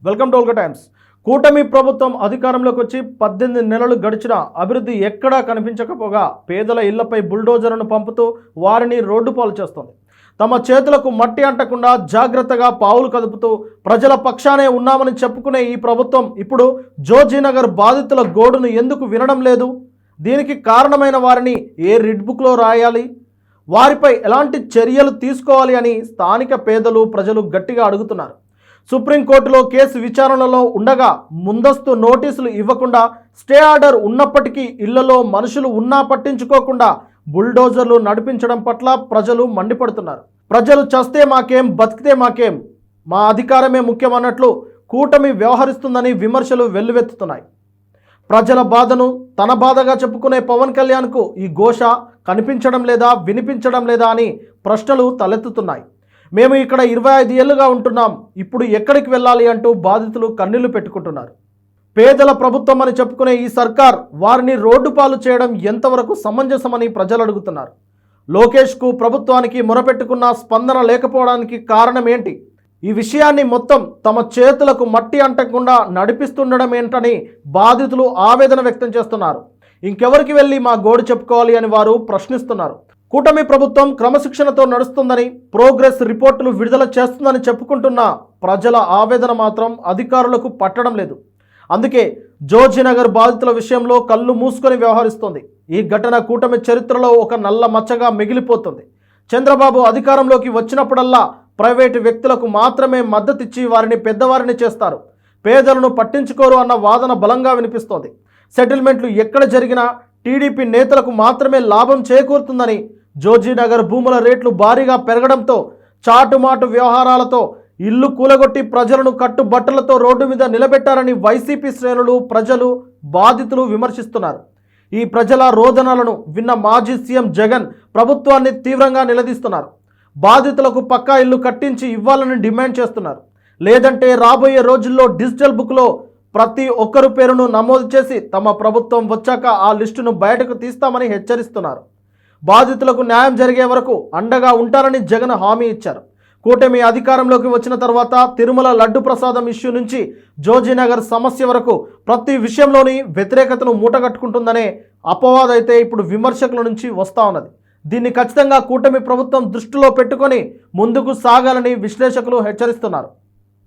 Welcome to Olga times. కూటమి ప్రభుత్వం అధికారంలోకి వచ్చి 18 నెలలు గడిచినా అభివృద్ధి ఎక్కడా కనిపించకపోగా పేదల ఇళ్లపై బుల్డోజర్లను పంపుతూ వారిని రోడ్డు పాలు చేస్తోంది. తమ చేతులకు మట్టి అంటకుండా జాగ్రత్తగా పావులు కదుపుతూ ప్రజల పక్షానే ఉన్నామని చెప్పుకునే ఈ ప్రభుత్వం ఇప్పుడు జోజీనగర్ బాధితుల గోడును ఎందుకు వినడం లేదు? దీనికి కారణమైన వారిని ఏ రెడ్ బుక్లో రాయాలి, వారిపై ఎలాంటి చర్యలు తీసుకోవాలి అని స్థానిక పేదలు ప్రజలు గట్టిగా అడుగుతున్నారు. సుప్రీంకోర్టులో కేసు విచారణలో ఉండగా ముందస్తు నోటీసులు ఇవ్వకుండా స్టే ఆర్డర్ ఉన్నప్పటికీ ఇళ్లలో మనుషులు ఉన్నా పట్టించుకోకుండా బుల్డోజర్లు నడిపించడం పట్ల ప్రజలు మండిపడుతున్నారు. ప్రజలు చస్తే మాకేం, బతికితే మాకేం, మా అధికారమే ముఖ్యమన్నట్లు కూటమి వ్యవహరిస్తుందని విమర్శలు వెల్లువెత్తుతున్నాయి. ప్రజల బాధను తన బాధగా చెప్పుకునే పవన్ కళ్యాణ్కు ఈ ఘోష కనిపించడం లేదా, వినిపించడం లేదా అని ప్రశ్నలు తలెత్తుతున్నాయి. మేము ఇక్కడ 25 ఏళ్లుగా ఉంటున్నాం, ఇప్పుడు ఎక్కడికి వెళ్ళాలి అంటూ బాధితులు కన్నీళ్లు పెట్టుకుంటున్నారు. పేదల ప్రభుత్వం అని చెప్పుకునే ఈ సర్కార్ వారిని రోడ్డు పాలు చేయడం ఎంతవరకు సమంజసమని ప్రజలు అడుగుతున్నారు. లోకేష్కు ప్రభుత్వానికి మొరపెట్టుకున్న స్పందన లేకపోవడానికి కారణం ఏంటి? ఈ విషయాన్ని మొత్తం తమ చేతులకు మట్టి అంటకుండా నడిపిస్తుండడం ఏంటని బాధితులు ఆవేదన వ్యక్తం చేస్తున్నారు. ఇంకెవరికి వెళ్ళి మా గోడు చెప్పుకోవాలి అని వారు ప్రశ్నిస్తున్నారు. కూటమి ప్రభుత్వం క్రమశిక్షణతో నడుస్తుందని, ప్రోగ్రెస్ రిపోర్టులు విడుదల చేస్తుందని చెప్పుకుంటున్న ప్రజల ఆవేదన మాత్రం అధికారులకు పట్టడం లేదు. అందుకే జోజీనగర్ బాధితుల విషయంలో కళ్ళు మూసుకొని వ్యవహరిస్తోంది. ఈ ఘటన కూటమి చరిత్రలో ఒక నల్ల మచ్చగా మిగిలిపోతుంది. చంద్రబాబు అధికారంలోకి వచ్చినప్పుడల్లా ప్రైవేటు వ్యక్తులకు మాత్రమే మద్దతిచ్చి వారిని పెద్దవారిని చేస్తారు, పేదలను పట్టించుకోరు అన్న వాదన బలంగా వినిపిస్తోంది. సెటిల్మెంట్లు ఎక్కడ జరిగినా టీడీపీ నేతలకు మాత్రమే లాభం చేకూరుతుందని, జోజీనగర్ భూముల రేట్లు భారీగా పెరగడంతో, చాటుమాటు వ్యవహారాలతో ఇల్లు కూలగొట్టి ప్రజలను కట్టుబట్టలతో రోడ్డు మీద నిలబెట్టారని వైసీపీ శ్రేణులు, ప్రజలు, బాధితులు విమర్శిస్తున్నారు. ఈ ప్రజల రోదనలను విన్న మాజీ సీఎం జగన్ ప్రభుత్వాన్ని తీవ్రంగా నిలదీస్తున్నారు. బాధితులకు పక్కా ఇల్లు కట్టించి ఇవ్వాలని డిమాండ్ చేస్తున్నారు. లేదంటే రాబోయే రోజుల్లో డిజిటల్ బుక్లో ప్రతి ఒక్కరి పేరును నమోదు చేసి తమ ప్రభుత్వం వచ్చాక ఆ లిస్టును బయటకు తీస్తామని హెచ్చరిస్తున్నారు. బాధితులకు న్యాయం జరిగే వరకు అండగా ఉంటారని జగన్ హామీ ఇచ్చారు. కూటమి అధికారంలోకి వచ్చిన తర్వాత తిరుమల లడ్డు ప్రసాదం ఇష్యూ నుంచి జోజీనగర్ సమస్య వరకు ప్రతి విషయంలోని వ్యతిరేకతను మూటగట్టుకుంటుందనే అపవాదైతే ఇప్పుడు విమర్శకుల నుంచి వస్తూ ఉన్నది. దీన్ని ఖచ్చితంగా కూటమి ప్రభుత్వం దృష్టిలో పెట్టుకొని ముందుకు సాగాలని విశ్లేషకులు హెచ్చరిస్తున్నారు.